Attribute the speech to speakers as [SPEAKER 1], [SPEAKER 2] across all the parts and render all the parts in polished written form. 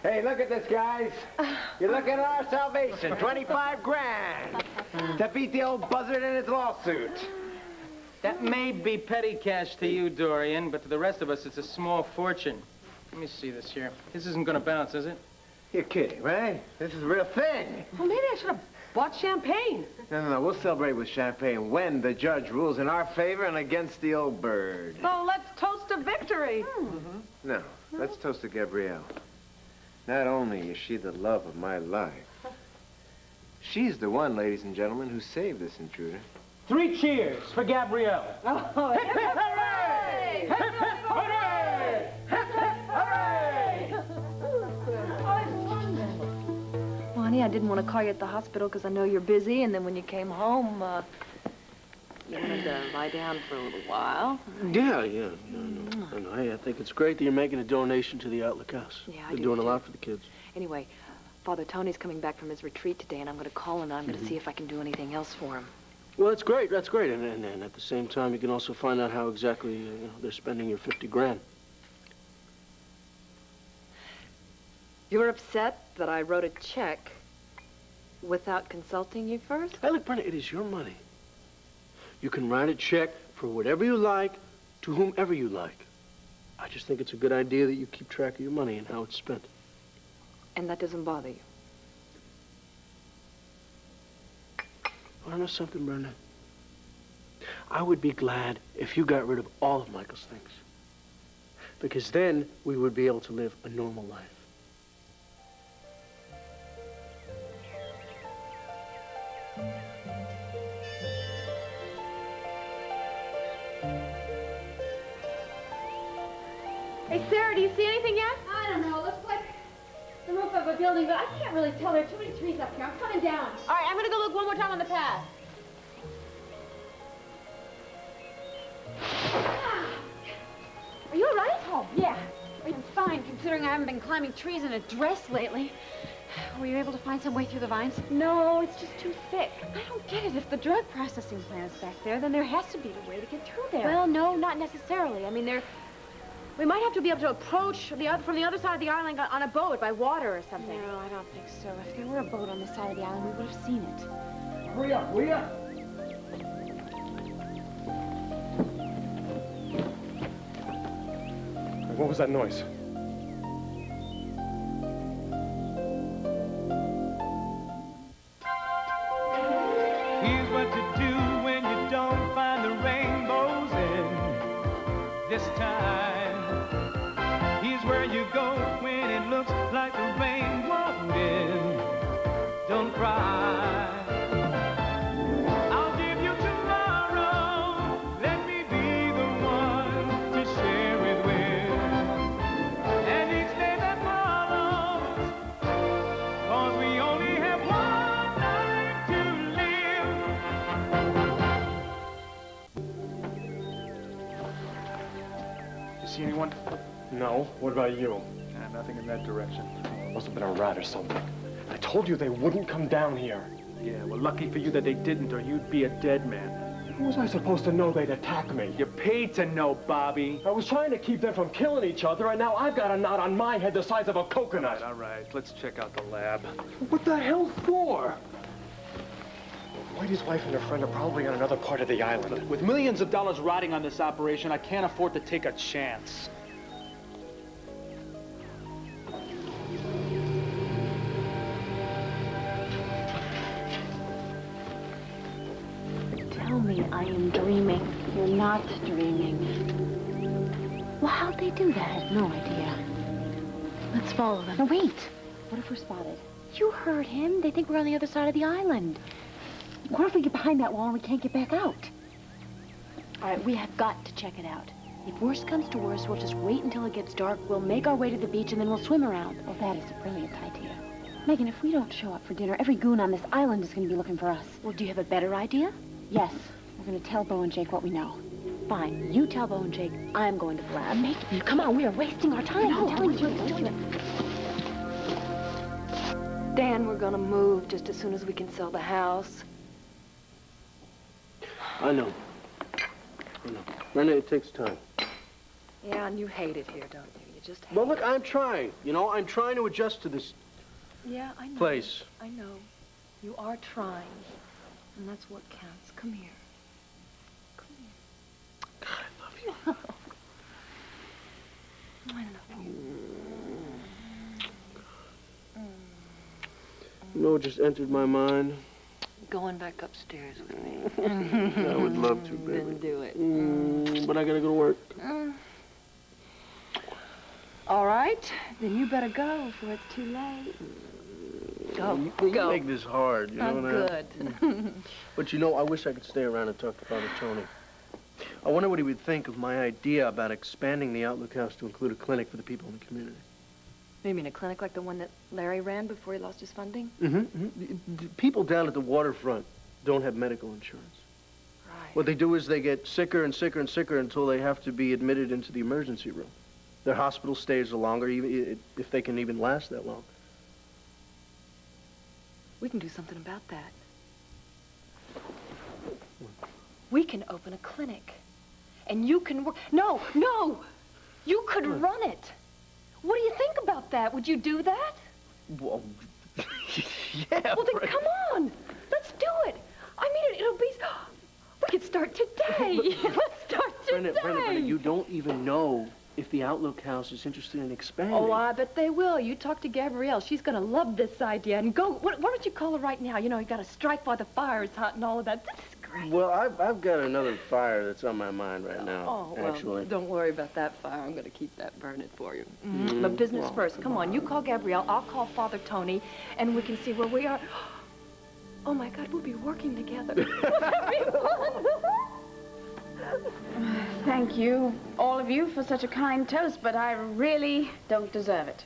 [SPEAKER 1] Hey, look at this, guys. You look at our salvation, 25 grand to beat the old buzzard in his lawsuit.
[SPEAKER 2] That may be petty cash to you, Dorian, but to the rest of us, it's a small fortune. Let me see this here. This isn't gonna bounce, is it?
[SPEAKER 1] You're kidding, right? This is a real thing.
[SPEAKER 3] Well, maybe I should have bought champagne.
[SPEAKER 1] No. We'll celebrate with champagne when the judge rules in our favor and against the old bird.
[SPEAKER 3] So let's toast to victory.
[SPEAKER 1] No, let's toast to Gabrielle. Not only is she the love of my life, she's the one, ladies and gentlemen, who saved this intruder.
[SPEAKER 2] 3 cheers for Gabrielle.
[SPEAKER 3] Oh, hip, hip, hooray! Hip, hip, hooray! Hip, hip, hooray!
[SPEAKER 4] Well, honey, I didn't want to call you at the hospital because I know you're busy, and then when you came home, you wanted to lie down for a little while.
[SPEAKER 5] Yeah. No. Hey, I think it's great that you're making a donation to the Oltl house.
[SPEAKER 4] Yeah, I
[SPEAKER 5] They're
[SPEAKER 4] do
[SPEAKER 5] doing a
[SPEAKER 4] too.
[SPEAKER 5] lot for the kids.
[SPEAKER 4] Anyway, Father Tony's coming back from his retreat today, and I'm going to call him, and I'm going to see if I can do anything else for him.
[SPEAKER 5] Well, that's great. And at the same time, you can also find out how exactly they're spending your 50 grand.
[SPEAKER 4] You're upset that I wrote a check without consulting you first?
[SPEAKER 5] Hey, look, Brenda, it is your money. You can write a check for whatever you like to whomever you like. I just think it's a good idea that you keep track of your money and how it's spent.
[SPEAKER 4] And that doesn't bother you?
[SPEAKER 5] Want to know something, Brenda? I would be glad if you got rid of all of Michael's things. Because then we would be able to live a normal life.
[SPEAKER 3] Hey, Sarah, do you see anything yet?
[SPEAKER 6] I don't know. It looks like the roof of a building, but I can't really tell. There are too many trees up here. I'm coming down.
[SPEAKER 3] All right, I'm going to go look one more time on the path.
[SPEAKER 6] Are you all right? Oh, yeah. I'm fine, considering I haven't been climbing trees in a dress lately. Were you able to find some way through the vines?
[SPEAKER 3] No, it's just too thick.
[SPEAKER 6] I don't get it. If the drug processing plant's back there, then there has to be a way to get through there.
[SPEAKER 3] Well, no, not necessarily. I mean, we might have to be able to approach from the other side of the island on a boat by water or something.
[SPEAKER 6] No, I don't think so. If there were a boat on this side of the island, we would have seen it.
[SPEAKER 1] Hurry up, will ya?
[SPEAKER 7] What was that noise?
[SPEAKER 8] Here's what to do when you don't find the rainbows in this time. Here's where you go when it looks like the rain won't end. Don't cry. I'll give you tomorrow. Let me be the one to share it with. And each day that follows, 'cause we only have one life to live.
[SPEAKER 7] You see anyone? No. What about you? Nothing in that direction. Must have been a rat or something. I told you they wouldn't come down here.
[SPEAKER 9] Yeah, well, lucky for you that they didn't, or you'd be a dead man.
[SPEAKER 7] How was I supposed to know they'd attack me?
[SPEAKER 9] You're paid to know, Bobby.
[SPEAKER 7] I was trying to keep them from killing each other, and now I've got a knot on my head the size of a coconut.
[SPEAKER 9] All right, let's check out the lab.
[SPEAKER 7] What the hell for? Whitey's wife and her friend are probably on another part of the island.
[SPEAKER 9] With millions of dollars riding on this operation, I can't afford to take a chance.
[SPEAKER 4] Tell me I am dreaming.
[SPEAKER 6] You're not dreaming.
[SPEAKER 4] Well, how'd they do that? I have no idea. Let's follow them.
[SPEAKER 6] No, wait. What if we're spotted?
[SPEAKER 4] You heard him. They think we're on the other side of the island.
[SPEAKER 6] What if we get behind that wall and we can't get back out?
[SPEAKER 4] All right, we have got to check it out. If worse comes to worse, we'll just wait until it gets dark. We'll make our way to the beach, and then we'll swim around.
[SPEAKER 6] Well, that is a brilliant idea. Megan, if we don't show up for dinner, every goon on this island is going to be looking for us.
[SPEAKER 4] Well, do you have a better idea?
[SPEAKER 6] Yes. We're going to tell Bo and Jake what we know.
[SPEAKER 4] Fine. You tell Bo and Jake I'm going to the lab.
[SPEAKER 6] Megan, come on. We are wasting our time.
[SPEAKER 4] No,
[SPEAKER 6] I'm telling you.
[SPEAKER 4] Dan, we're gonna move just as soon as we can sell the house.
[SPEAKER 5] I know. Brenda, it takes time.
[SPEAKER 4] Yeah, and you hate it here, don't you? You just hate.
[SPEAKER 5] Well, look, I'm trying. You know, I'm trying to adjust to this
[SPEAKER 4] Yeah, I know.
[SPEAKER 5] place.
[SPEAKER 4] I know. You are trying. And that's what counts. Come here. Come here.
[SPEAKER 5] God, I love you.
[SPEAKER 4] I love you.
[SPEAKER 5] You know what just entered my mind?
[SPEAKER 4] Going back upstairs with me.
[SPEAKER 5] I would love to, baby.
[SPEAKER 4] Then do it.
[SPEAKER 5] But I gotta go to work.
[SPEAKER 4] All right. Then you better go before it's too late. Go.
[SPEAKER 5] You
[SPEAKER 4] Go.
[SPEAKER 5] make this hard, you know that?
[SPEAKER 4] Good.
[SPEAKER 5] But you know, I wish I could stay around and talk to Father Tony. I wonder what he would think of my idea about expanding the Outlook House to include a clinic for the people in the community.
[SPEAKER 4] You mean a clinic like the one that Larry ran before he lost his funding?
[SPEAKER 5] The people down at the waterfront don't have medical insurance.
[SPEAKER 4] Right.
[SPEAKER 5] What they do is they get sicker and sicker and sicker until they have to be admitted into the emergency room. Their hospital stays are longer, even if they can even last that long.
[SPEAKER 4] We can do something about that. We can open a clinic. And you can work. No! You could run it. What do you think about that? Would you do that?
[SPEAKER 5] Well, yeah.
[SPEAKER 4] Well, then come on. Let's do it. I mean, it'll be... We could start today. Let's start today.
[SPEAKER 5] Brenda, you don't even know if the Outlook House is interested in expanding.
[SPEAKER 4] Oh, I bet they will. You talk to Gabrielle. She's going to love this idea. And go... Why don't you call her right now? You know, you got to strike while the fire is hot and all of that. This is great.
[SPEAKER 5] Well, I've got another fire that's on my mind right now,
[SPEAKER 4] Oh, well,
[SPEAKER 5] actually.
[SPEAKER 4] don't worry about that fire. I'm going to keep that burning for you. But business first. Come on, you call Gabrielle. I'll call Father Tony, and we can see where we are. Oh, my God, we'll be working together. Won't that be fun?
[SPEAKER 6] Thank you, all of you, for such a kind toast, but I really don't deserve it.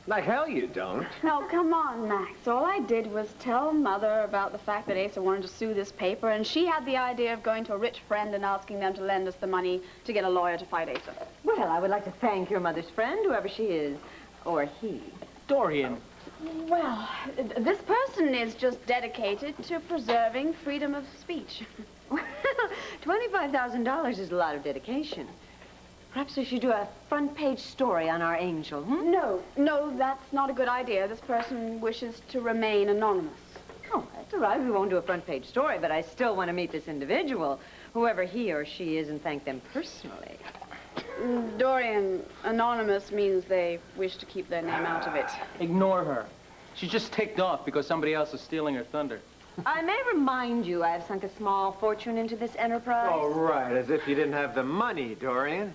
[SPEAKER 1] Like hell you don't.
[SPEAKER 6] No, come on, Max. All I did was tell Mother about the fact that Asa wanted to sue this paper, and she had the idea of going to a rich friend and asking them to lend us the money to get a lawyer to fight Asa.
[SPEAKER 10] Well, I would like to thank your mother's friend, whoever she is, or he.
[SPEAKER 2] Dorian.
[SPEAKER 6] Well, this person is just dedicated to preserving freedom of speech.
[SPEAKER 10] $25,000 is a lot of dedication. Perhaps we should do a front-page story on our angel,
[SPEAKER 6] No, that's not a good idea. This person wishes to remain anonymous.
[SPEAKER 10] Oh, that's all right. We won't do a front-page story, but I still want to meet this individual, whoever he or she is, and thank them personally.
[SPEAKER 6] Dorian, anonymous means they wish to keep their name out of it.
[SPEAKER 2] Ignore her. She's just ticked off because somebody else is stealing her thunder.
[SPEAKER 10] I may remind you I have sunk a small fortune into this enterprise.
[SPEAKER 1] Oh, right, as if you didn't have the money, Dorian.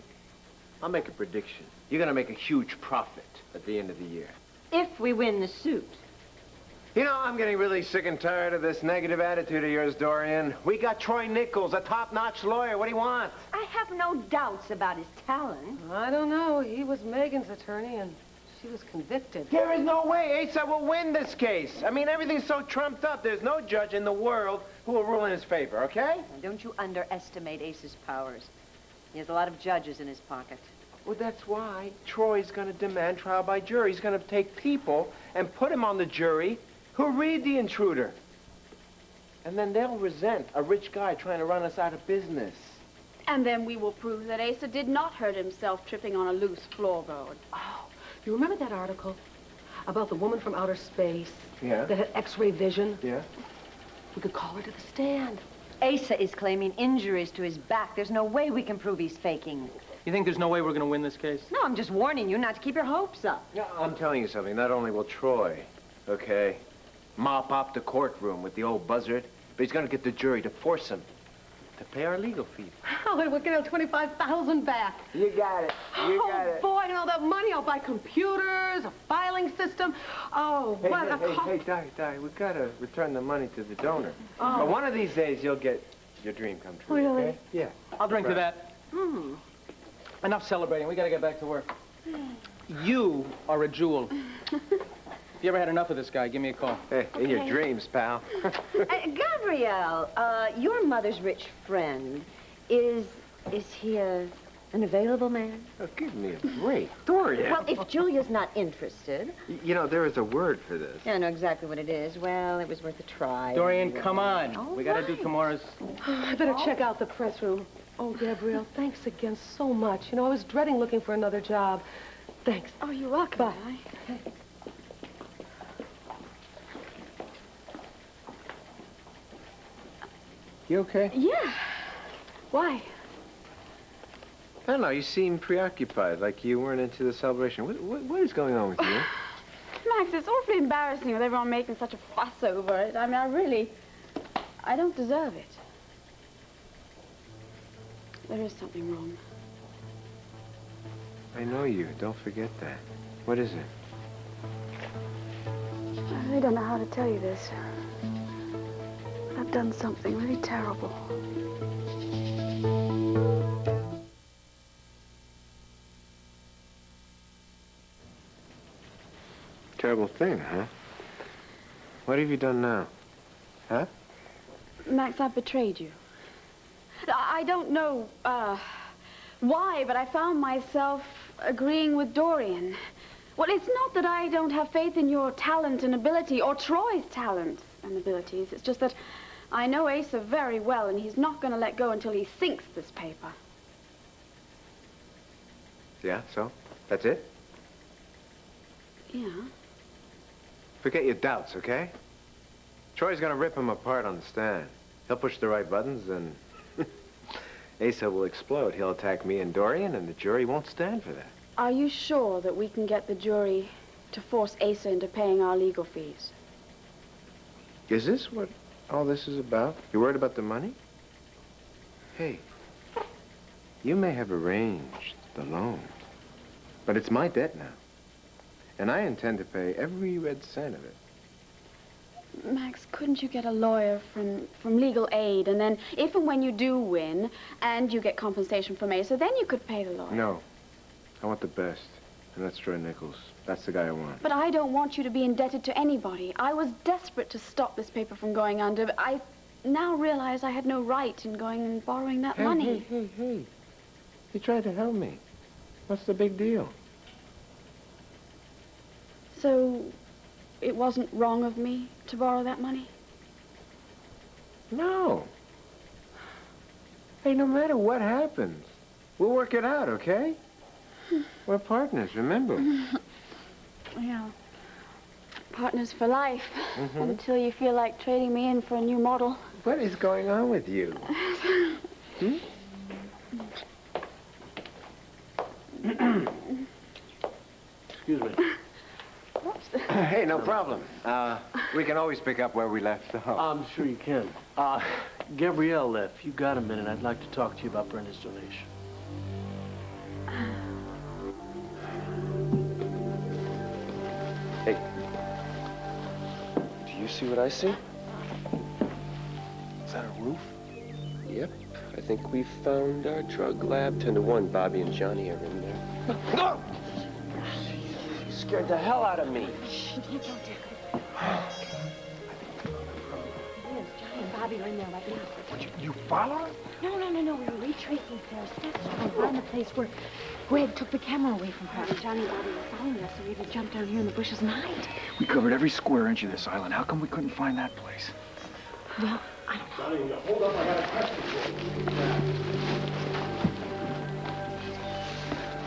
[SPEAKER 1] I'll make a prediction. You're gonna make a huge profit at the end of the year.
[SPEAKER 10] If we win the suit.
[SPEAKER 1] You know, I'm getting really sick and tired of this negative attitude of yours, Dorian. We got Troy Nichols, a top-notch lawyer. What do you want?
[SPEAKER 10] I have no doubts about his talent.
[SPEAKER 11] I don't know. He was Megan's attorney, and she was convicted.
[SPEAKER 1] There is no way Asa will win this case. I mean, everything's so trumped up. There's no judge in the world who will rule in his favor, okay?
[SPEAKER 10] Now, don't you underestimate Ace's powers. He has a lot of judges in his pocket.
[SPEAKER 1] Well, that's why Troy's gonna demand trial by jury. He's gonna take people and put him on the jury who read The Intruder. And then they'll resent a rich guy trying to run us out of business.
[SPEAKER 6] And then we will prove that Asa did not hurt himself tripping on a loose floorboard.
[SPEAKER 11] Oh, you remember that article about the woman from outer space?
[SPEAKER 1] Yeah.
[SPEAKER 11] That had X-ray vision?
[SPEAKER 1] Yeah?
[SPEAKER 11] We could call her to the stand.
[SPEAKER 10] Asa is claiming injuries to his back. There's no way we can prove he's faking.
[SPEAKER 2] You think there's no way we're going to win this case?
[SPEAKER 10] No, I'm just warning you not to keep your hopes up.
[SPEAKER 1] Yeah, I'm telling you something. Not only will Troy, okay, mop up the courtroom with the old buzzard, but he's gonna get the jury to force him to pay our legal fees.
[SPEAKER 11] Oh, and we'll get our $25,000 back.
[SPEAKER 1] You got it. You got it.
[SPEAKER 11] Oh, boy, and all that money, I'll buy computers, a filing system. Oh,
[SPEAKER 1] Hey,
[SPEAKER 11] what a...
[SPEAKER 1] Di, we've got to return the money to the donor. Oh. But one of these days, you'll get your dream come true,
[SPEAKER 11] Really?
[SPEAKER 1] okay? Yeah.
[SPEAKER 2] I'll drink to that. Enough celebrating. We got to get back to work. You are a jewel. If you ever had enough of this guy, give me a call.
[SPEAKER 1] Hey, in your dreams, pal.
[SPEAKER 10] Gabrielle, your mother's rich friend, is he an available man?
[SPEAKER 1] Oh, give me a break. Dorian.
[SPEAKER 10] Well, if Julia's not interested...
[SPEAKER 1] You know, there is a word for this.
[SPEAKER 10] I know exactly what it is. Well, it was worth a try.
[SPEAKER 2] Dorian, come on.
[SPEAKER 10] All
[SPEAKER 2] We got to do
[SPEAKER 10] right.
[SPEAKER 2] tomorrow's...
[SPEAKER 11] I better check out the press room. Oh, Gabrielle, thanks again so much. You know, I was dreading looking for another job. Thanks.
[SPEAKER 6] Oh, you're welcome.
[SPEAKER 11] Bye.
[SPEAKER 1] You okay?
[SPEAKER 6] Yeah. Why?
[SPEAKER 1] I don't know. You seem preoccupied, like you weren't into the celebration. What is going on with you?
[SPEAKER 6] Max, it's awfully embarrassing with everyone making such a fuss over it. I mean, I don't deserve it. There is something wrong.
[SPEAKER 1] I know you. Don't forget that. What is it?
[SPEAKER 6] I really don't know how to tell you this. I've done something really terrible.
[SPEAKER 1] Terrible thing, huh? What have you done now? Huh?
[SPEAKER 6] Max, I've betrayed you. I don't know, why, but I found myself agreeing with Dorian. Well, it's not that I don't have faith in your talent and ability, or Troy's talents and abilities. It's just that I know Asa very well, and he's not going to let go until he sinks this paper.
[SPEAKER 1] Yeah, so? That's it?
[SPEAKER 6] Yeah.
[SPEAKER 1] Forget your doubts, okay? Troy's gonna rip him apart on the stand. He'll push the right buttons, and Asa will explode. He'll attack me and Dorian, and the jury won't stand for that.
[SPEAKER 6] Are you sure that we can get the jury to force Asa into paying our legal fees?
[SPEAKER 1] Is this what all this is about? You worried about the money? Hey, you may have arranged the loan, but it's my debt now. And I intend to pay every red cent of it.
[SPEAKER 6] Max, couldn't you get a lawyer from legal aid, and then if and when you do win, and you get compensation from Asa, then you could pay the lawyer?
[SPEAKER 1] No. I want the best. And that's Troy Nichols. That's the guy I want.
[SPEAKER 6] But I don't want you to be indebted to anybody. I was desperate to stop this paper from going under, but I now realize I had no right in going and borrowing that money.
[SPEAKER 1] Hey. You tried to help me. What's the big deal?
[SPEAKER 6] So, it wasn't wrong of me to borrow that money?
[SPEAKER 1] No. Hey, no matter what happens, we'll work it out, okay? We're partners, remember?
[SPEAKER 6] Yeah. Partners for life. Until you feel like trading me in for a new model.
[SPEAKER 1] What is going on with you?
[SPEAKER 5] Excuse me.
[SPEAKER 1] Hey, no problem. We can always pick up where we left off.
[SPEAKER 5] I'm sure you can. Gabrielle, if you got a minute, I'd like to talk to you about Brenda's donation.
[SPEAKER 12] Hey, do you see what I see?
[SPEAKER 5] Is that a roof?
[SPEAKER 12] Yep, I think we found our drug lab. 10 to 1, Bobby and Johnny are in there.
[SPEAKER 1] No! You scared the hell out of me.
[SPEAKER 3] Shh, don't tickle. Yes, Johnny and Bobby are in there right now.
[SPEAKER 7] What, you follow her?
[SPEAKER 3] No. We were retracing Sarah's steps to find the place where Greg took the camera away from her. And Johnny and Bobby were following us, so we had to jump down here in the bushes and hide.
[SPEAKER 9] We covered every square inch of this island. How come we couldn't find that place?
[SPEAKER 3] Well, I don't know.
[SPEAKER 7] Johnny, hold on, I got a question for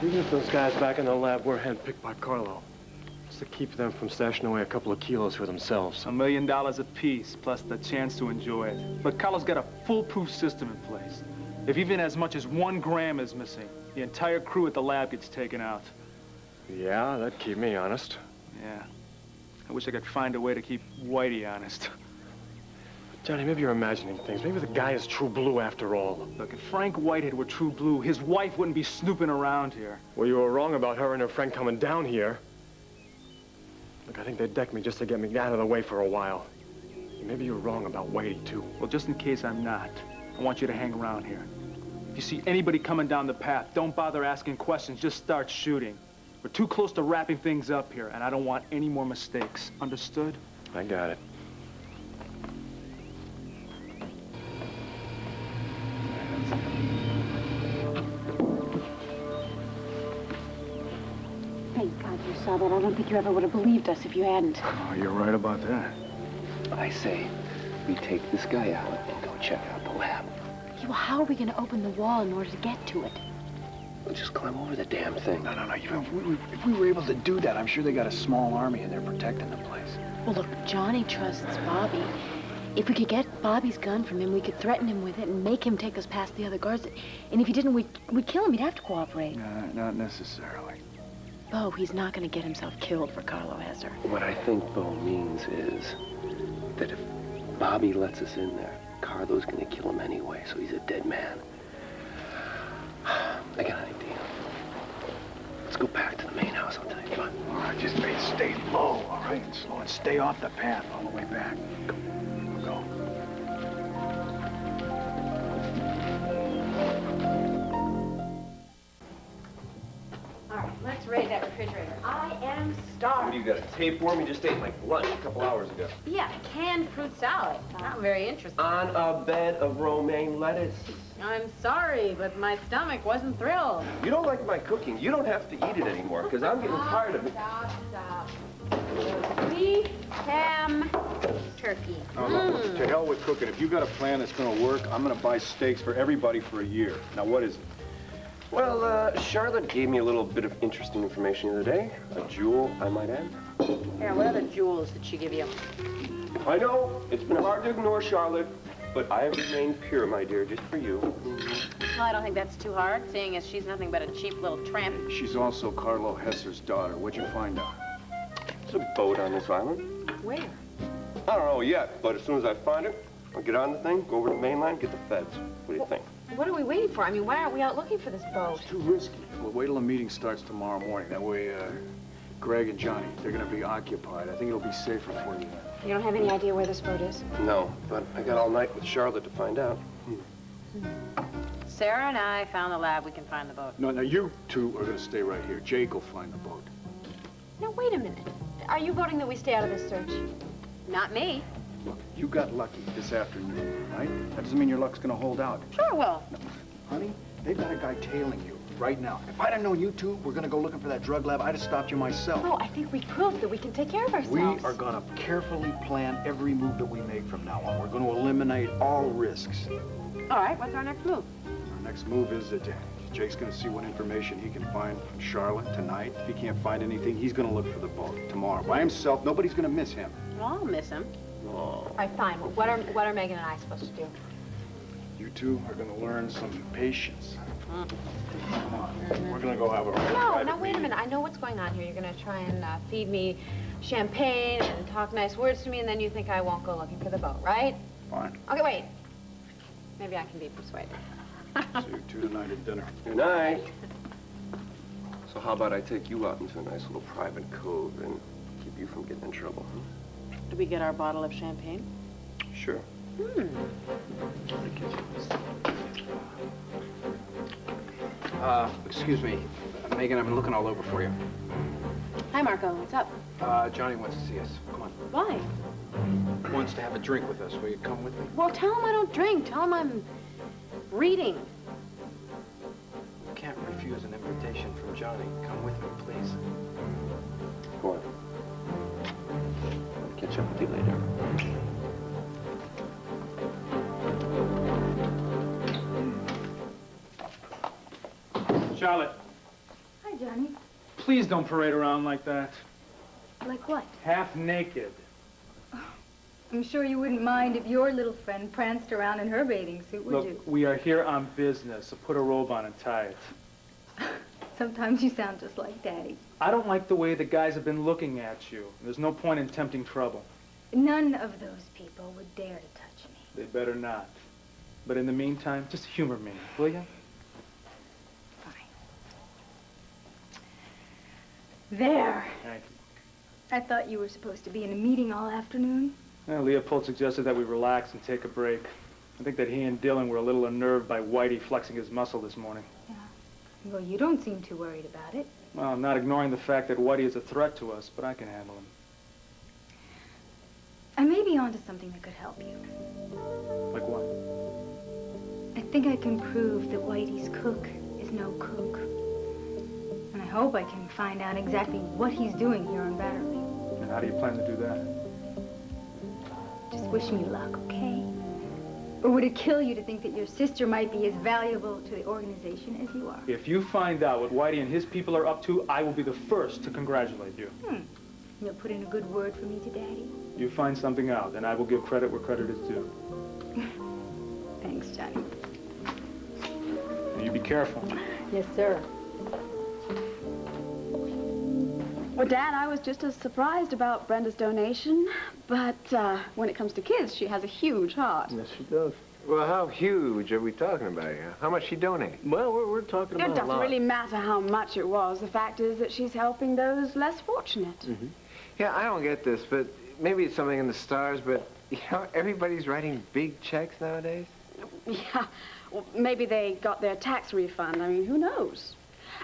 [SPEAKER 7] you. Even if those guys back in the lab were handpicked by Carlo, what's to keep them from stashing away a couple of kilos for themselves?
[SPEAKER 9] $1 million apiece, plus the chance to enjoy it. But Carlo's got a foolproof system in place. If even as much as 1 gram is missing, the entire crew at the lab gets taken out.
[SPEAKER 7] Yeah, that'd keep me honest.
[SPEAKER 9] Yeah. I wish I could find a way to keep Whitey honest.
[SPEAKER 7] Johnny, maybe you're imagining things. Maybe the guy is true blue after all.
[SPEAKER 9] Look, if Frank Whitehead were true blue, his wife wouldn't be snooping around here.
[SPEAKER 7] Well, you were wrong about her and her friend coming down here. Look, I think they decked me just to get me out of the way for a while. Maybe you're wrong about Whitey, too.
[SPEAKER 9] Well, just in case I'm not, I want you to hang around here. If you see anybody coming down the path, don't bother asking questions, just start shooting. We're too close to wrapping things up here, and I don't want any more mistakes. Understood?
[SPEAKER 7] I got it.
[SPEAKER 3] Thank God you saw that. I don't think you ever would have believed us if you hadn't.
[SPEAKER 9] Oh, you're right about that.
[SPEAKER 12] I say, we take this guy out and go check out the lab.
[SPEAKER 3] Yeah, well, how are we going to open the wall in order to get to it?
[SPEAKER 12] We'll just climb over the damn thing.
[SPEAKER 13] No. If we were able to do that, I'm sure they got a small army and they're protecting the place.
[SPEAKER 3] Well, look, Johnny trusts Bobby. If we could get Bobby's gun from him, we could threaten him with it and make him take us past the other guards. And if he didn't, we'd kill him. He'd have to cooperate.
[SPEAKER 13] Not necessarily.
[SPEAKER 3] Bo, he's not going to get himself killed for Carlo Hesser.
[SPEAKER 12] What I think Bo means is that if Bobby lets us in there, Carlo's gonna kill him anyway, so he's a dead man. I got an idea. Let's go back to the main house, I'll tell you. Come on.
[SPEAKER 13] All right, just stay low, all right? And slow, and stay off the path all the way back. We'll go.
[SPEAKER 10] All right, let's raid that refrigerator. I am starved.
[SPEAKER 12] What do you got, a tape for me? Just ate my lunch a couple hours ago.
[SPEAKER 10] Yeah, canned fruit salad. Not very interesting.
[SPEAKER 12] On a bed of romaine lettuce.
[SPEAKER 10] I'm sorry, but my stomach wasn't thrilled.
[SPEAKER 12] You don't like my cooking. You don't have to eat it anymore, because I'm getting tired of it.
[SPEAKER 10] Stop. Beef, ham, turkey.
[SPEAKER 13] No, to hell with cooking. If you got a plan that's gonna work, I'm gonna buy steaks for everybody for a year. Now, what is it?
[SPEAKER 12] Well, Charlotte gave me a little bit of interesting information the other day. A jewel, I might add.
[SPEAKER 10] Yeah, what other jewels did she give you?
[SPEAKER 12] I know, it's been hard to ignore Charlotte, but I have remained pure, my dear, just for you.
[SPEAKER 10] Well, I don't think that's too hard, seeing as she's nothing but a cheap little tramp.
[SPEAKER 13] She's also Carlo Hesser's daughter. What'd you find out?
[SPEAKER 12] There's a boat on this island.
[SPEAKER 10] Where?
[SPEAKER 12] I don't know yet, but as soon as I find it, I'll get on the thing, go over to the mainland, get the feds. What do you think?
[SPEAKER 10] What are we waiting for? I mean, why aren't we out looking for this boat?
[SPEAKER 13] It's too risky. Well, wait till the meeting starts tomorrow morning. That way, Greg and Johnny, they're gonna be occupied. I think it'll be safer for you then.
[SPEAKER 10] You don't have any idea where this boat is?
[SPEAKER 12] No, but I got all night with Charlotte to find out.
[SPEAKER 10] Sarah and I found the lab. We can find the boat.
[SPEAKER 13] No, now you two are gonna stay right here. Jake will find the boat.
[SPEAKER 10] Now, wait a minute. Are you voting that we stay out of this search? Not me.
[SPEAKER 13] Look, you got lucky this afternoon, right? That doesn't mean your luck's gonna hold out.
[SPEAKER 10] Sure will.
[SPEAKER 13] No, honey, they've got a guy tailing you right now. If I'd have known you two were gonna go looking for that drug lab, I'd have stopped you myself.
[SPEAKER 10] No, I think we proved that we can take care of ourselves.
[SPEAKER 13] We are gonna carefully plan every move that we make from now on. We're gonna eliminate all risks.
[SPEAKER 10] All right, what's our next move?
[SPEAKER 13] Our next move is that Jake's gonna see what information he can find from Charlotte tonight. If he can't find anything, he's gonna look for the boat tomorrow. By himself, nobody's gonna miss him.
[SPEAKER 10] Well, I'll miss him.
[SPEAKER 12] Oh.
[SPEAKER 10] All right, fine. Well, what are Megan and I supposed to do?
[SPEAKER 13] You two are gonna learn some patience. Come on, we're gonna go have a
[SPEAKER 10] No, wait a minute. I know what's going on here. You're gonna try and feed me champagne and talk nice words to me, and then you think I won't go looking for the boat, right?
[SPEAKER 13] Fine.
[SPEAKER 10] Okay, wait. Maybe I can be persuaded.
[SPEAKER 13] See you two tonight at dinner.
[SPEAKER 12] Good night. So how about I take you out into a nice little private cove and keep you from getting in trouble, huh?
[SPEAKER 10] Do we get our bottle of champagne?
[SPEAKER 12] Sure.
[SPEAKER 2] Excuse me. Megan, I've been looking all over for you.
[SPEAKER 10] Hi, Marco. What's up?
[SPEAKER 2] Johnny wants to see us. Come on.
[SPEAKER 10] Why?
[SPEAKER 2] He wants to have a drink with us. Will you come with me?
[SPEAKER 10] Well, tell him I don't drink. Tell him I'm reading.
[SPEAKER 2] You can't refuse an invitation from Johnny. Come with me, please.
[SPEAKER 12] Go on. I'll catch up with you later.
[SPEAKER 9] Charlotte,
[SPEAKER 3] Hi, Johnny.
[SPEAKER 9] please don't parade around like that.
[SPEAKER 3] Like what?
[SPEAKER 9] Half naked.
[SPEAKER 14] I'm sure you wouldn't mind if your little friend pranced around in her bathing suit, would
[SPEAKER 9] Look,
[SPEAKER 14] you?
[SPEAKER 9] we are here on business, so put a robe on and tie it.
[SPEAKER 14] Sometimes you sound just like Daddy.
[SPEAKER 9] I don't like the way the guys have been looking at you. There's no point in tempting trouble.
[SPEAKER 14] None of those people would dare to touch me.
[SPEAKER 9] They better not. But in the meantime, just humor me, will you?
[SPEAKER 14] There.
[SPEAKER 9] Thank you.
[SPEAKER 14] I thought you were supposed to be in a meeting all afternoon.
[SPEAKER 9] Well, Leopold suggested that we relax and take a break. I think that he and Dylan were a little unnerved by Whitey flexing his muscle this morning.
[SPEAKER 14] Yeah. Well, you don't seem too worried about it.
[SPEAKER 9] Well, I'm not ignoring the fact that Whitey is a threat to us, but I can handle him.
[SPEAKER 14] I may be onto something that could help you.
[SPEAKER 9] Like what?
[SPEAKER 14] I think I can prove that Whitey's cook is no cook. And I hope I can find out exactly what he's doing here on Batterley.
[SPEAKER 9] And how do you plan to do that?
[SPEAKER 14] Just wish me luck, okay? Or would it kill you to think that your sister might be as valuable to the organization as you are?
[SPEAKER 9] If you find out what Whitey and his people are up to, I will be the first to congratulate you.
[SPEAKER 14] You'll put in a good word for me to Daddy?
[SPEAKER 9] You find something out, and I will give credit where credit is due.
[SPEAKER 14] Thanks, Johnny.
[SPEAKER 9] And you be careful.
[SPEAKER 4] Yes, sir. Well, Dad, I was just as surprised about Brenda's donation, but when it comes to kids, she has a huge heart.
[SPEAKER 5] Yes, she does.
[SPEAKER 1] Well, how huge are we talking about here? How much she donate?
[SPEAKER 5] Well, we're talking about
[SPEAKER 6] It
[SPEAKER 5] a
[SPEAKER 6] doesn't
[SPEAKER 5] lot.
[SPEAKER 6] really matter how much it was. The fact is that she's helping those less fortunate.
[SPEAKER 5] Mm-hmm.
[SPEAKER 1] Yeah, I don't get this, but maybe it's something in the stars, but, you know, everybody's writing big checks nowadays.
[SPEAKER 6] Yeah, well, maybe they got their tax refund. I mean, who knows?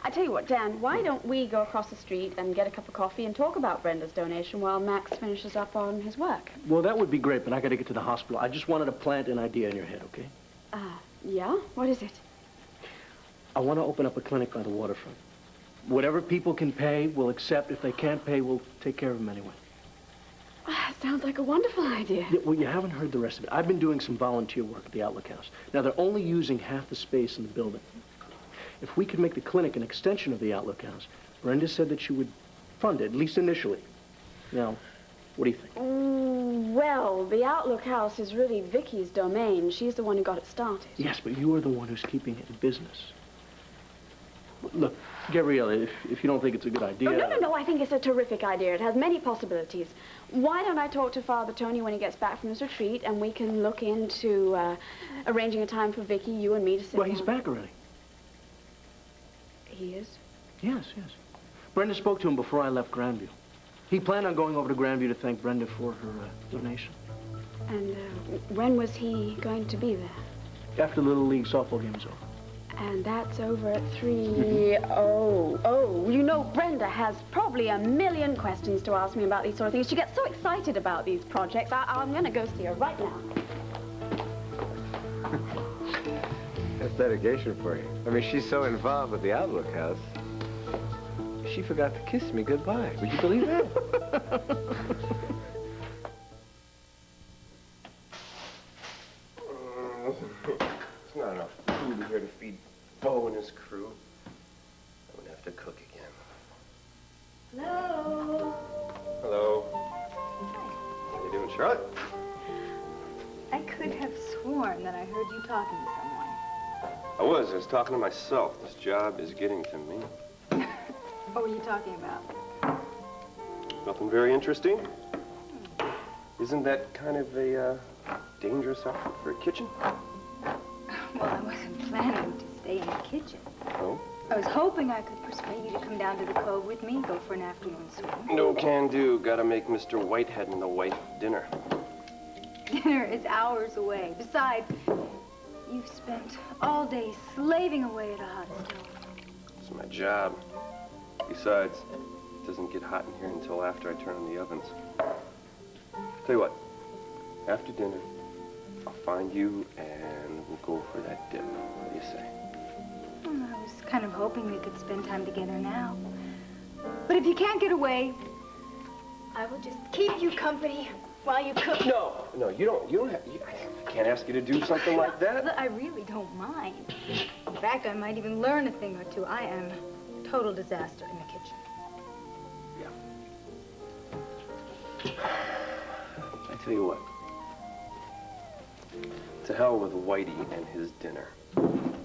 [SPEAKER 6] I tell you what, Dan, why don't we go across the street and get a cup of coffee and talk about Brenda's donation while Max finishes up on his work?
[SPEAKER 5] Well, that would be great, but I got to get to the hospital. I just wanted to plant an idea in your head, okay?
[SPEAKER 6] Yeah? What is it?
[SPEAKER 5] I want to open up a clinic by the waterfront. Whatever people can pay, we'll accept. If they can't pay, we'll take care of them anyway.
[SPEAKER 6] Sounds like a wonderful idea.
[SPEAKER 5] Yeah, well, you haven't heard the rest of it. I've been doing some volunteer work at the Outlook House. Now, they're only using half the space in the building. If we could make the clinic an extension of the Outlook House, Brenda said that she would fund it, at least initially. Now, what do you think?
[SPEAKER 6] Well, the Outlook House is really Vicky's domain. She's the one who got it started.
[SPEAKER 5] Yes, but you are the one who's keeping it in business. Look, Gabriella, if you don't think it's a good idea...
[SPEAKER 6] Oh, no, I think it's a terrific idea. It has many possibilities. Why don't I talk to Father Tony when he gets back from his retreat, and we can look into arranging a time for Vicky, you and me to sit
[SPEAKER 5] Well, he's
[SPEAKER 6] down.
[SPEAKER 5] back already.
[SPEAKER 6] He is?
[SPEAKER 5] Yes. Brenda spoke to him before I left Grandview. He planned on going over to Grandview to thank Brenda for her donation.
[SPEAKER 6] And when was he going to be there?
[SPEAKER 5] After the Little League softball game is over.
[SPEAKER 6] And that's over at 3. Oh, you know, Brenda has probably a million questions to ask me about these sort of things. She gets so excited about these projects. I'm going to go see her right now.
[SPEAKER 1] That's dedication for you. I mean, she's so involved with the Outlook House. She forgot to kiss me goodbye. Would you believe that?
[SPEAKER 12] There's not enough food here to feed Bo and his crew. I'm gonna have to cook again.
[SPEAKER 14] Hello?
[SPEAKER 12] Hello. How you doing, Charlotte?
[SPEAKER 14] I could have sworn that I heard you talking to someone.
[SPEAKER 12] I was talking to myself. This job is getting to me.
[SPEAKER 14] What were you talking about?
[SPEAKER 12] Nothing very interesting. Isn't that kind of a dangerous outfit for a kitchen?
[SPEAKER 14] Well, I wasn't planning to stay in the kitchen.
[SPEAKER 12] No?
[SPEAKER 14] I was hoping I could persuade you to come down to the cove with me, go for an afternoon swim.
[SPEAKER 12] No can do. Gotta make Mr. Whitehead and the wife dinner.
[SPEAKER 14] Dinner is hours away. Besides, you've spent all day slaving away at a hot stove.
[SPEAKER 12] It's my job. Besides, it doesn't get hot in here until after I turn on the ovens. Tell you what, after dinner, I'll find you and we'll go for that dip. What do you say?
[SPEAKER 14] Well, I was kind of hoping we could spend time together now. But if you can't get away, I will just keep you company while you cook.
[SPEAKER 12] No, you don't have, I can't ask you to do something like that.
[SPEAKER 14] I really don't mind. In fact, I might even learn a thing or two. I am a total disaster in the kitchen.
[SPEAKER 12] I tell you what, to hell with Whitey and his dinner.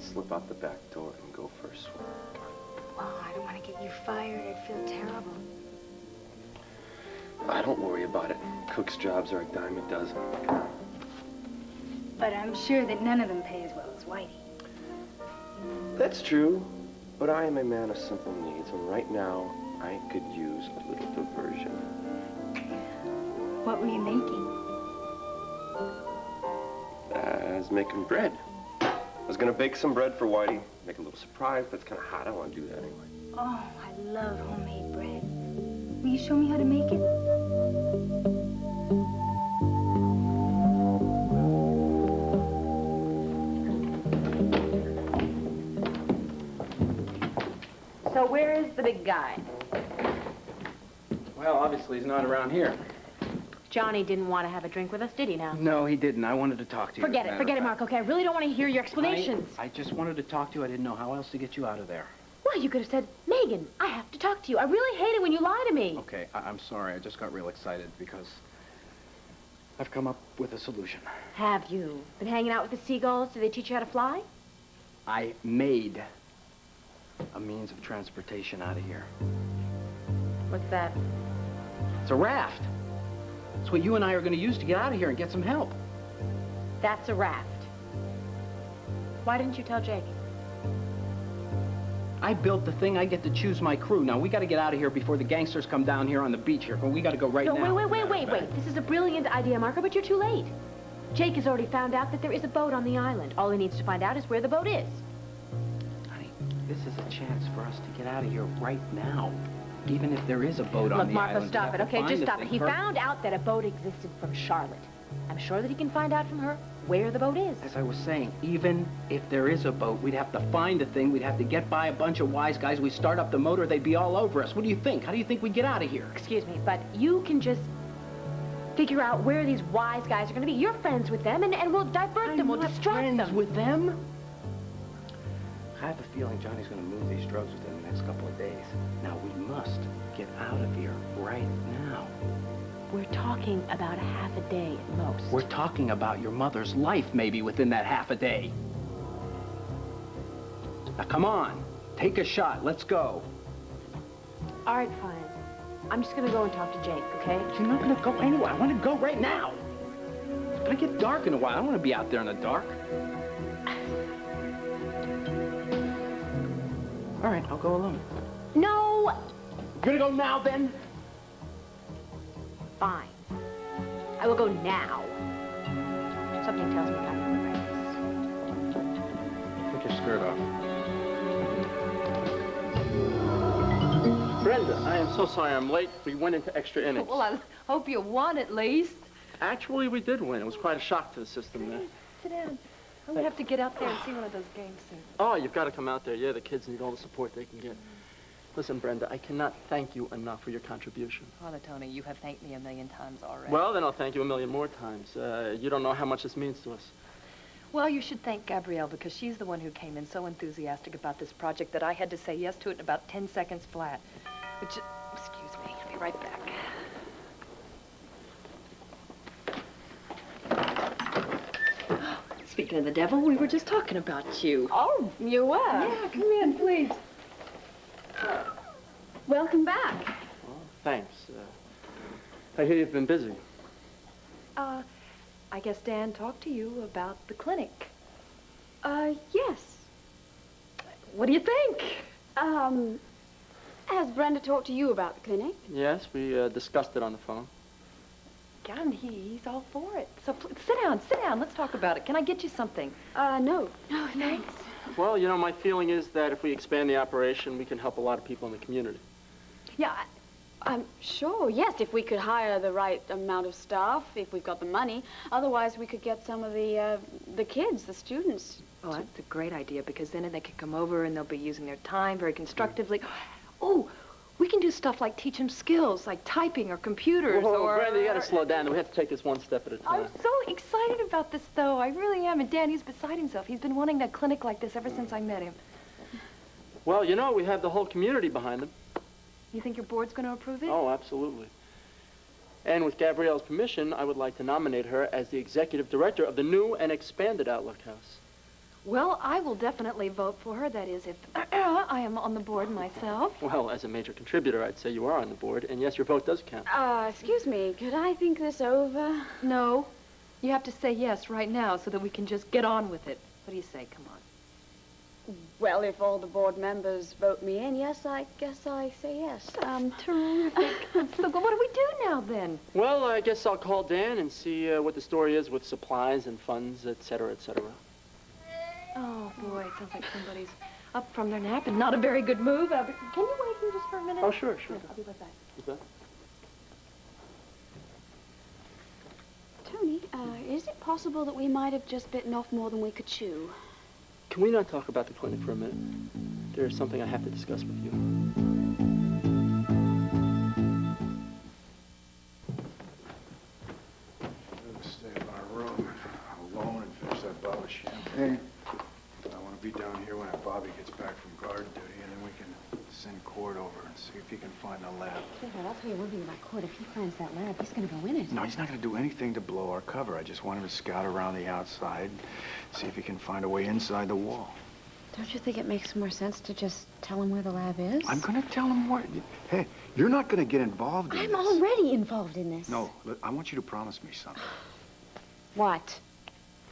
[SPEAKER 12] Slip out the back door and go for a swim.
[SPEAKER 14] Oh, I don't want to get you fired. I'd feel terrible.
[SPEAKER 12] Don't worry about it. Cook's jobs are a dime a dozen.
[SPEAKER 14] But I'm sure that none of them pay as well as Whitey.
[SPEAKER 12] That's true, but I am a man of simple needs, and right now, I could use a little diversion.
[SPEAKER 14] What were you making?
[SPEAKER 12] I was making bread. I was gonna bake some bread for Whitey, make a little surprise, but it's kind of hot. I don't want to do that anyway.
[SPEAKER 14] Oh, I love homemade bread. Will you show me how to make it?
[SPEAKER 10] So where is the big guy?
[SPEAKER 2] Well, obviously he's not around here.
[SPEAKER 3] Johnny didn't want to have a drink with us, did he now?
[SPEAKER 2] No, he didn't. I wanted to talk to you.
[SPEAKER 3] Forget it, Mark, okay? I really don't want to hear your explanations.
[SPEAKER 2] I just wanted to talk to you. I didn't know how else to get you out of there.
[SPEAKER 3] Well, you could have said, Megan, I have to talk to you. I really hate it when you lie to me.
[SPEAKER 2] Okay, I'm sorry. I just got real excited because I've come up with a solution.
[SPEAKER 3] Have you? Been hanging out with the seagulls? Did they teach you how to fly?
[SPEAKER 2] I made a means of transportation out of here.
[SPEAKER 3] What's that?
[SPEAKER 2] It's a raft. It's what you and I are going to use to get out of here and get some help.
[SPEAKER 3] That's a raft. Why didn't you tell Jake?
[SPEAKER 2] I built the thing. I get to choose my crew. Now, we got to get out of here before the gangsters come down here on the beach here. We got to go right now.
[SPEAKER 3] No, wait. This is a brilliant idea, Marco, but you're too late. Jake has already found out that there is a boat on the island. All he needs to find out is where the boat is.
[SPEAKER 2] Honey, this is a chance for us to get out of here right now. Even if there is a boat on the
[SPEAKER 3] Look, Marco,
[SPEAKER 2] island.
[SPEAKER 3] stop it. Okay, just stop it. He
[SPEAKER 2] Her-
[SPEAKER 3] found out that a boat existed from Charlotte. I'm sure that he can find out from her where the boat is.
[SPEAKER 2] As I was saying, even if there is a boat, we'd have to find the thing. We'd have to get by a bunch of wise guys. We'd start up the motor. They'd be all over us. What do you think? How do you think we get out of here?
[SPEAKER 3] Excuse me, but you can just figure out where these wise guys are going to be. You're friends with them, and we'll divert them. We'll distract them.
[SPEAKER 2] With them? I have a feeling Johnny's going to move these drugs within the next couple of days. Now, we must get out of here right now.
[SPEAKER 3] We're talking about a half a day at most.
[SPEAKER 2] We're talking about your mother's life, maybe, within that half a day. Now, come on. Take a shot. Let's go.
[SPEAKER 3] All right, fine. I'm just going to go and talk to Jake, okay?
[SPEAKER 2] You're not going to go anywhere. I want to go right now. It's going to get dark in a while. I don't want to be out there in the dark. All right, I'll go alone.
[SPEAKER 3] No!
[SPEAKER 2] You're going to go now, then?
[SPEAKER 3] Fine. I will go now. Something tells me I'm going to regret this.
[SPEAKER 2] Take your skirt off.
[SPEAKER 15] Brenda, I am so sorry I'm late. We went into extra innings.
[SPEAKER 4] Well, I hope you won at least.
[SPEAKER 15] Actually, we did win. It was quite a shock to the system there.
[SPEAKER 4] Sit down. I'm going to have to get out there and see one of those games soon.
[SPEAKER 15] Oh, you've got to come out there. Yeah, the kids need all the support they can get. Listen, Brenda, I cannot thank you enough for your contribution.
[SPEAKER 4] Father Tony, you have thanked me a million times already.
[SPEAKER 15] Well, then I'll thank you a million more times. You don't know how much this means to us.
[SPEAKER 4] Well, you should thank Gabrielle because she's the one who came in so enthusiastic about this project that I had to say yes to it in about 10 seconds flat. Which, excuse me, I'll be right back. Speaking of the devil, we were just talking about you.
[SPEAKER 6] Oh, you were?
[SPEAKER 4] Yeah, come in, please.
[SPEAKER 6] Welcome back.
[SPEAKER 15] Oh, thanks. I hear you've been busy.
[SPEAKER 4] I guess Dan talked to you about the clinic.
[SPEAKER 6] Yes.
[SPEAKER 4] What do you think?
[SPEAKER 6] Has Brenda talked to you about the clinic?
[SPEAKER 15] Yes, we discussed it on the phone.
[SPEAKER 4] God, and he's all for it. So sit down. Let's talk about it. Can I get you something?
[SPEAKER 6] No. No, thanks.
[SPEAKER 15] Well, you know, my feeling is that if we expand the operation, we can help a lot of people in the community.
[SPEAKER 6] Yeah, I'm sure, yes, if we could hire the right amount of staff, if we've got the money. Otherwise, we could get some of the kids, the students.
[SPEAKER 4] Oh, that's a great idea, because then they can come over and they'll be using their time very constructively. Oh, we can do stuff like teach them skills, like typing or computers or...
[SPEAKER 15] Brenda, you gotta slow down. We have to take this one step at a time.
[SPEAKER 4] I'm so excited about this, though. I really am. And Dan, he's beside himself. He's been wanting a clinic like this ever since I met him.
[SPEAKER 15] Well, you know, we have the whole community behind them.
[SPEAKER 4] You think your board's going to approve it?
[SPEAKER 15] Oh, absolutely. And with Gabrielle's permission, I would like to nominate her as the executive director of the new and expanded Outlook House.
[SPEAKER 4] Well, I will definitely vote for her. That is, if I am on the board myself.
[SPEAKER 15] Well, as a major contributor, I'd say you are on the board, and yes, your vote does count.
[SPEAKER 6] Excuse me, could I think this over?
[SPEAKER 4] No. You have to say yes right now so that we can just get on with it. What do you say? Come on.
[SPEAKER 6] Well, if all the board members vote me in, yes, I guess I say yes.
[SPEAKER 4] Terrific. So what do we do now, then?
[SPEAKER 15] Well, I guess I'll call Dan and see what the story is with supplies and funds, et cetera, et cetera.
[SPEAKER 4] Oh, boy, it sounds like somebody's up from their nap and not a very good move. Can you wait here just for a minute?
[SPEAKER 15] Oh, sure.
[SPEAKER 4] Yes, I'll be right back.
[SPEAKER 15] You bet.
[SPEAKER 6] Tony, is it possible that we might have just bitten off more than we could chew?
[SPEAKER 15] Can we not talk about the clinic for a minute? There's something I have to discuss with you.
[SPEAKER 13] Hey, I want to be down here when Bobby gets back from guard duty, and then we can send Cord over and see if he can find the lab.
[SPEAKER 3] Sweetheart, I'll tell you one thing about Cord. If he finds that lab, he's going to go in it.
[SPEAKER 13] No, he's not going to do anything to blow our cover. I just want him to scout around the outside, see if he can find a way inside the wall.
[SPEAKER 3] Don't you think it makes more sense to just tell him where the lab is?
[SPEAKER 13] I'm going to tell him where... Hey, you're not going to get involved in this.
[SPEAKER 3] I'm already involved in this.
[SPEAKER 13] No, look, I want you to promise me something.
[SPEAKER 3] What?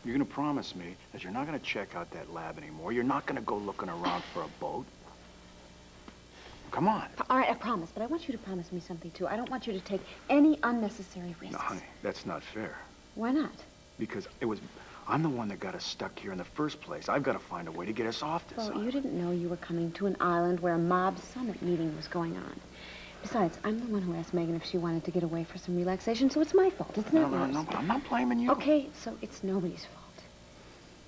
[SPEAKER 13] You're going to promise me that you're not going to check out that lab anymore. You're not going to go looking around for a boat. Come on.
[SPEAKER 3] All right, I promise, but I want you to promise me something, too. I don't want you to take any unnecessary risks.
[SPEAKER 13] No, honey, that's not fair.
[SPEAKER 3] Why not?
[SPEAKER 13] Because I'm the one that got us stuck here in the first place. I've got to find a way to get us off this
[SPEAKER 3] Well,
[SPEAKER 13] island.
[SPEAKER 3] you didn't know you were coming to an island where a mob summit meeting was going on. Besides, I'm the one who asked Megan if she wanted to get away for some relaxation, so it's my fault. It's not yours.
[SPEAKER 13] No, I'm not blaming you.
[SPEAKER 3] Okay, so it's nobody's fault.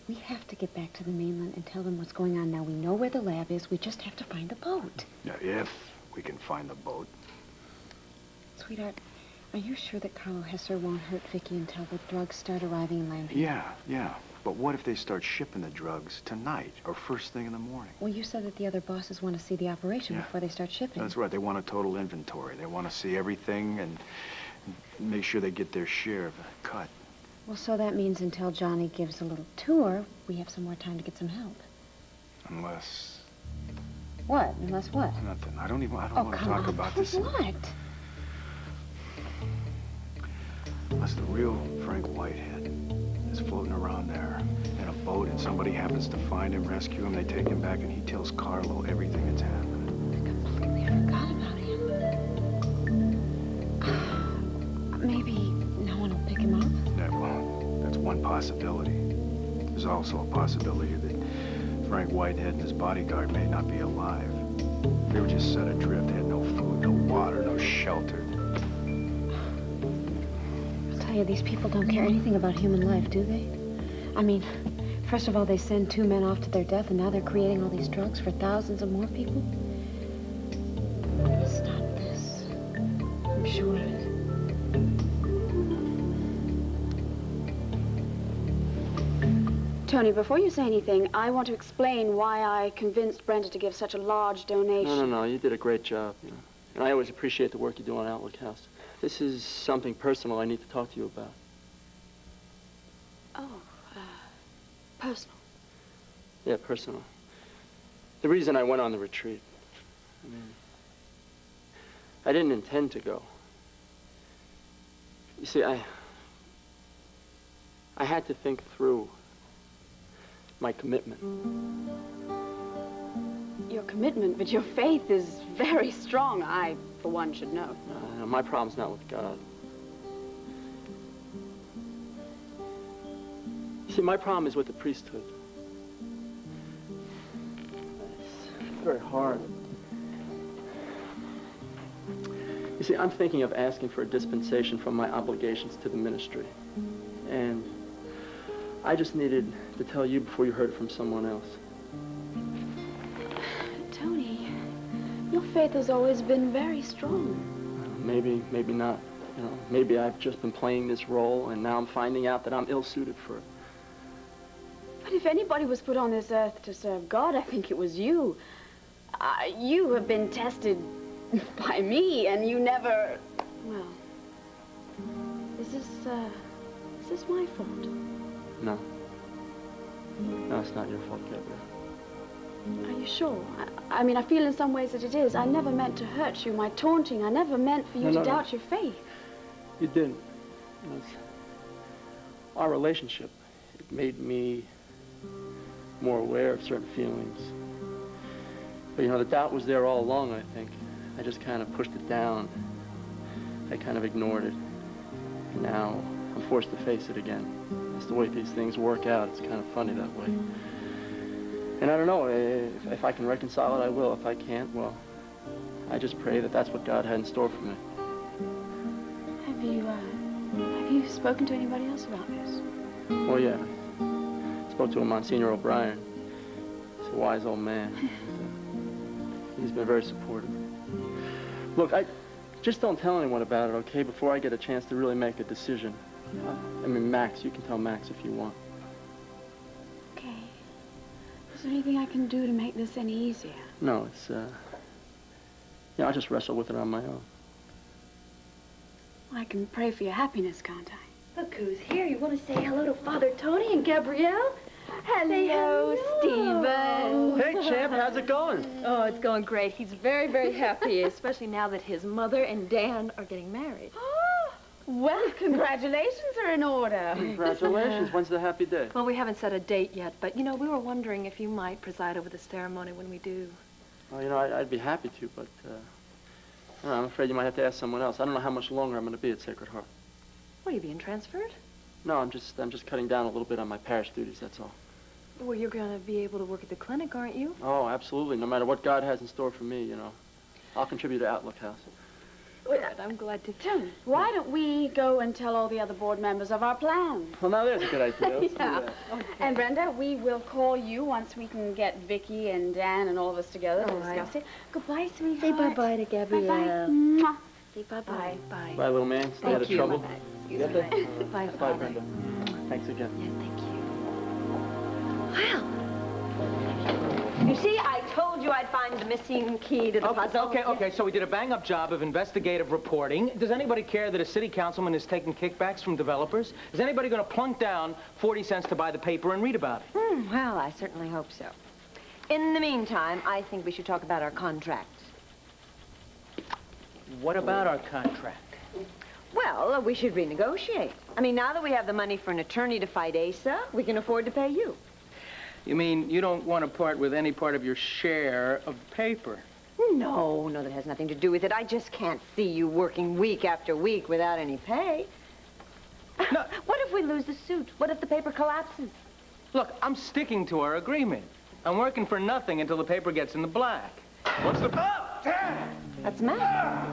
[SPEAKER 3] We have to get back to the mainland and tell them what's going on now. We know where the lab is. We just have to find the boat.
[SPEAKER 13] Yeah, if we can find the boat.
[SPEAKER 3] Sweetheart, are you sure that Carlo Hesser won't hurt Vicky until the drugs start arriving in Landry?
[SPEAKER 13] Yeah. But what if they start shipping the drugs tonight or first thing in the morning?
[SPEAKER 3] Well, you said that the other bosses want to see the operation before they start shipping.
[SPEAKER 13] That's right. They want a total inventory. They want to see everything and make sure they get their share of the cut.
[SPEAKER 3] Well, so that means until Johnny gives a little tour, we have some more time to get some help.
[SPEAKER 13] Unless...
[SPEAKER 3] What? Unless what?
[SPEAKER 13] Nothing. I don't want to talk about this.
[SPEAKER 3] What?
[SPEAKER 13] Unless the real Frank Whitehead is floating around there in a boat and somebody happens to find him, rescue him, they take him back and he tells Carlo everything that's happening.
[SPEAKER 3] I completely forgot about him. Maybe no one will pick him up?
[SPEAKER 13] Yeah, well, that's one possibility. There's also a possibility that Frank Whitehead and his bodyguard may not be alive. They were just set adrift, had no food, no water, no shelter.
[SPEAKER 3] I'll tell you, these people don't care anything about human life, do they? I mean, first of all, they send 2 men off to their death, and now they're creating all these drugs for thousands of more people. We're gonna stop this. I'm sure of it.
[SPEAKER 6] Tony, before you say anything, I want to explain why I convinced Brenda to give such a large donation.
[SPEAKER 15] No, you did a great job, you know. And I always appreciate the work you do on Outlook House. This is something personal I need to talk to you about.
[SPEAKER 6] Oh, personal.
[SPEAKER 15] Yeah, personal. The reason I went on the retreat. I mean, I didn't intend to go. You see, I had to think through my commitment.
[SPEAKER 6] Your commitment, but your faith is very strong, I, for one, should know.
[SPEAKER 15] My problem's not with God. You see, my problem is with the priesthood. It's very hard. You see, I'm thinking of asking for a dispensation from my obligations to the ministry. And I just needed to tell you before you heard it from someone else.
[SPEAKER 6] Tony, your faith has always been very strong.
[SPEAKER 15] Maybe not. You know, maybe I've just been playing this role and now I'm finding out that I'm ill-suited for it.
[SPEAKER 6] But if anybody was put on this earth to serve God, I think it was you. You have been tested by me, and you never... Well, is this my fault?
[SPEAKER 15] No. No, it's not your fault, Gabrielle.
[SPEAKER 6] Are you sure? I mean, I feel in some ways that it is. I never meant to hurt you. My taunting, I never meant for you to doubt your faith.
[SPEAKER 15] You didn't. You know, our relationship, it made me more aware of certain feelings. But, you know, the doubt was there all along, I think. I just kind of pushed it down. I kind of ignored it. And now I'm forced to face it again. That's the way these things work out. It's kind of funny that way. And I don't know, if I can reconcile it, I will. If I can't, well, I just pray that that's what God had in store for me.
[SPEAKER 6] Have you spoken to anybody else about this?
[SPEAKER 15] Well, yeah. I spoke to Monsignor O'Brien. He's a wise old man. He's been very supportive. Look, just don't tell anyone about it, okay, before I get a chance to really make a decision. I mean, Max, you can tell Max if you want.
[SPEAKER 6] Okay. there anything I can do to make this any easier?
[SPEAKER 15] No, it's, yeah, I'll just wrestle with it on my own.
[SPEAKER 6] I can pray for your happiness, can't I?
[SPEAKER 4] Look who's here. You want to say hello to Father Tony and Gabrielle?
[SPEAKER 6] Hello, Stephen.
[SPEAKER 15] Hey, champ, how's it going?
[SPEAKER 4] Oh, it's going great. He's very, very happy, especially now that his mother and Dan are getting married.
[SPEAKER 6] Well, congratulations are in order.
[SPEAKER 15] Congratulations. When's the happy day?
[SPEAKER 4] Well, we haven't set a date yet, but, you know, we were wondering if you might preside over the ceremony when we do.
[SPEAKER 15] Well, you know, I'd be happy to, but, I don't know, I'm afraid you might have to ask someone else. I don't know how much longer I'm going to be at Sacred Heart.
[SPEAKER 4] What, are you being transferred?
[SPEAKER 15] No, I'm just cutting down a little bit on my parish duties, that's all.
[SPEAKER 4] Well, you're going to be able to work at the clinic, aren't you?
[SPEAKER 15] Oh, absolutely. No matter what God has in store for me, you know. I'll contribute to Outlook House.
[SPEAKER 4] Good. I'm glad to
[SPEAKER 6] Tony, why don't we go and tell all the other board members of our plans?
[SPEAKER 15] Well, now there's a good idea. Let's do
[SPEAKER 6] Yeah.
[SPEAKER 15] that.
[SPEAKER 6] Okay. And Brenda, we will call you once we can get Vicky and Dan and all of us together to discuss it. Goodbye, sweetheart.
[SPEAKER 4] Say bye-bye to Gabrielle.
[SPEAKER 6] Bye-bye. Mwah.
[SPEAKER 4] Say bye-bye. Bye.
[SPEAKER 15] Bye, little man. Stay out of trouble.
[SPEAKER 4] You
[SPEAKER 15] Get there?
[SPEAKER 4] Bye,
[SPEAKER 15] Bye,
[SPEAKER 4] Father.
[SPEAKER 15] Brenda. Thanks again.
[SPEAKER 10] You see, I told you I'd find the missing key to the puzzle.
[SPEAKER 2] Okay, so we did a bang-up job of investigative reporting. Does anybody care that a city councilman is taking kickbacks from developers? Is anybody going to plunk down 40 cents to buy the paper and read about it?
[SPEAKER 10] Well, I certainly hope so. In the meantime, I think we should talk about our contract.
[SPEAKER 2] What about our contract?
[SPEAKER 10] Well, we should renegotiate. I mean, now that we have the money for an attorney to fight Asa, we can afford to pay you.
[SPEAKER 2] You mean you don't want to part with any part of your share of the paper?
[SPEAKER 10] No, that has nothing to do with it. I just can't see you working week after week without any pay.
[SPEAKER 2] No.
[SPEAKER 10] What if we lose the suit? What if the paper collapses?
[SPEAKER 2] Look, I'm sticking to our agreement. I'm working for nothing until the paper gets in the black. What's the... Oh, damn!
[SPEAKER 10] That's Matt.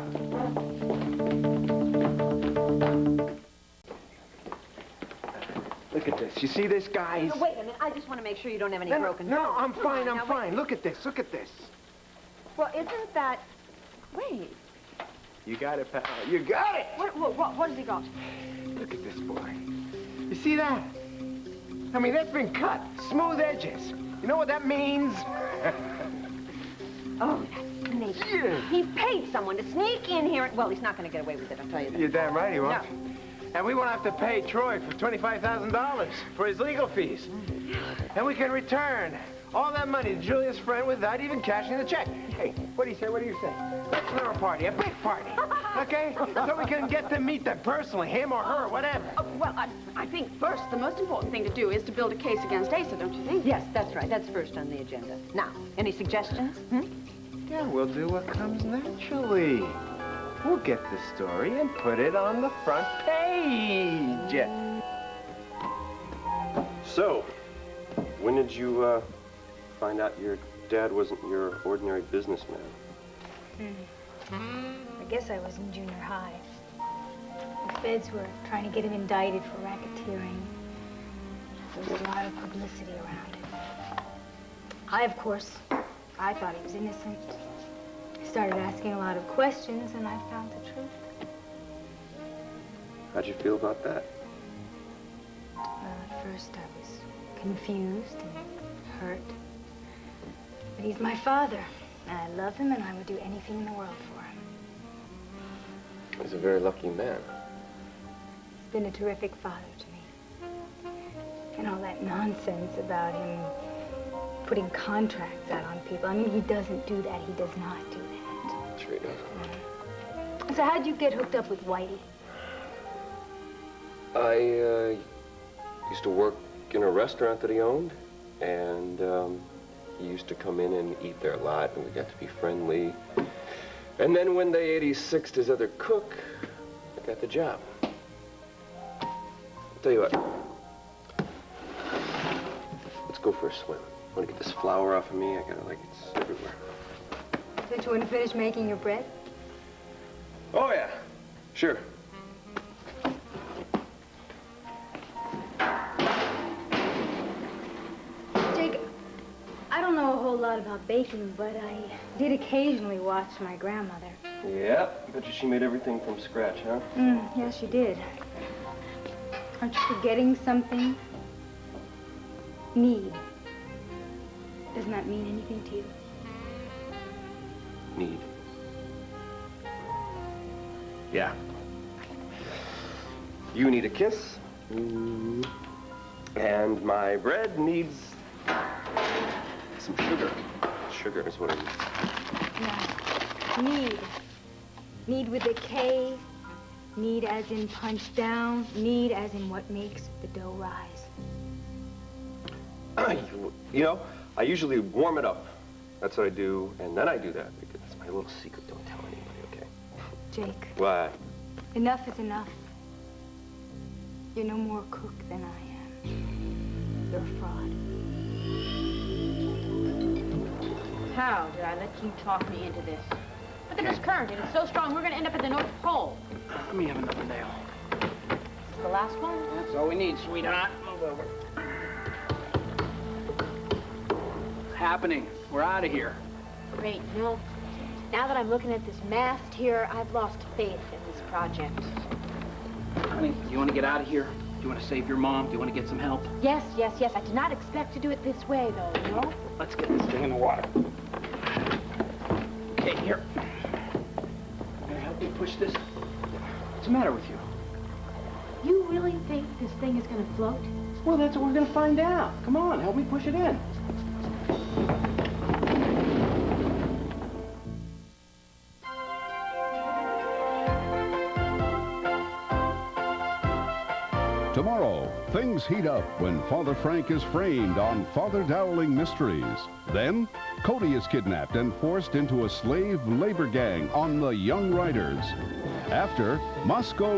[SPEAKER 1] Look at this. You see this, guys?
[SPEAKER 10] No, wait a minute. I just want to make sure you don't have any
[SPEAKER 1] No,
[SPEAKER 10] broken
[SPEAKER 1] no,
[SPEAKER 10] bones.
[SPEAKER 1] I'm fine,
[SPEAKER 10] Now,
[SPEAKER 1] I'm fine. Look at this, look at this.
[SPEAKER 10] Well, isn't that... Wait.
[SPEAKER 1] You got it, pal. You got it!
[SPEAKER 10] What has he got?
[SPEAKER 1] Look at this, boy. You see that? I mean, that's been cut. Smooth edges. You know what that means?
[SPEAKER 10] Oh, that snake.
[SPEAKER 1] Yeah.
[SPEAKER 10] He paid someone to sneak in here. Well, he's not going to get away with it, I'll tell you that.
[SPEAKER 1] You're damn right he won't.
[SPEAKER 10] No.
[SPEAKER 1] And we won't have to pay Troy for $25,000 for his legal fees. And we can return all that money to Julia's friend without even cashing the check. Hey, what do you say? What do you say? Let's throw a party, a big party, okay? So we can get to meet them personally, him or her, whatever.
[SPEAKER 6] Well, I think first the most important thing to do is to build a case against Asa, don't you think?
[SPEAKER 10] Yes, that's right. That's first on the agenda. Now, any suggestions?
[SPEAKER 1] Yeah, we'll do what comes naturally. We'll get the story and put it on the front page.
[SPEAKER 12] So, when did you find out your dad wasn't your ordinary businessman?
[SPEAKER 14] I guess I was in junior high. The feds were trying to get him indicted for racketeering. There was a lot of publicity around it. Of course, I thought he was innocent. I started asking a lot of questions, and I found the truth.
[SPEAKER 12] How'd you feel about that?
[SPEAKER 14] At first, I was confused and hurt. But he's my father, and I love him, and I would do anything in the world for him.
[SPEAKER 12] He's a very lucky man.
[SPEAKER 14] He's been a terrific father to me. And all that nonsense about him putting contracts out on people. I mean, he doesn't do that. He does not do that.
[SPEAKER 12] Sure he doesn't.
[SPEAKER 14] So how'd you get hooked up with Whitey?
[SPEAKER 12] I used to work in a restaurant that he owned, and he used to come in and eat there a lot, and we got to be friendly. And then when they 86'd his other cook, I got the job. I'll tell you what. Let's go for a swim. Want to get this flour off of me? I got it like it's everywhere.
[SPEAKER 14] Don't you want to finish making your bread?
[SPEAKER 12] Oh, yeah. Sure.
[SPEAKER 14] Jake, I don't know a whole lot about baking, but I did occasionally watch my grandmother.
[SPEAKER 12] Yeah. Bet you she made everything from scratch, huh?
[SPEAKER 14] Yeah, she did. Aren't you forgetting something? Mead. Doesn't that mean anything to you?
[SPEAKER 12] Need. Yeah. You need a kiss. And my bread needs some sugar. Sugar is what it is.
[SPEAKER 14] No. Need. Need with a K. Need as in punch down. Need as in what makes the dough rise.
[SPEAKER 12] You know, I usually warm it up. That's what I do, and then I do that. Because that's my little secret. Don't tell anybody, okay?
[SPEAKER 14] Jake.
[SPEAKER 12] What?
[SPEAKER 14] Enough is enough. You're no more a cook than I am. You're a fraud.
[SPEAKER 16] How did I let you talk me into this? Look at this current. It is so strong, we're going to end up at the North Pole.
[SPEAKER 2] Let me have another nail.
[SPEAKER 16] Is this the last one?
[SPEAKER 2] That's all we need, sweetheart. Move over. What's happening? We're out of here.
[SPEAKER 14] Great. You know, now that I'm looking at this mast here, I've lost faith in this project.
[SPEAKER 2] Honey, do you want to get out of here? Do you want to save your mom? Do you want to get some help?
[SPEAKER 14] Yes, yes, yes. I did not expect to do it this way, though, you know?
[SPEAKER 2] Let's get this thing in the water. Okay, here. Can I help you push this? What's the matter with you?
[SPEAKER 14] You really think this thing is going to float?
[SPEAKER 2] Well, that's what we're going to find out. Come on, help me push it in.
[SPEAKER 17] Tomorrow, things heat up when Father Frank is framed on Father Dowling Mysteries. Then, Cody is kidnapped and forced into a slave labor gang on the Young Riders. After, Moscow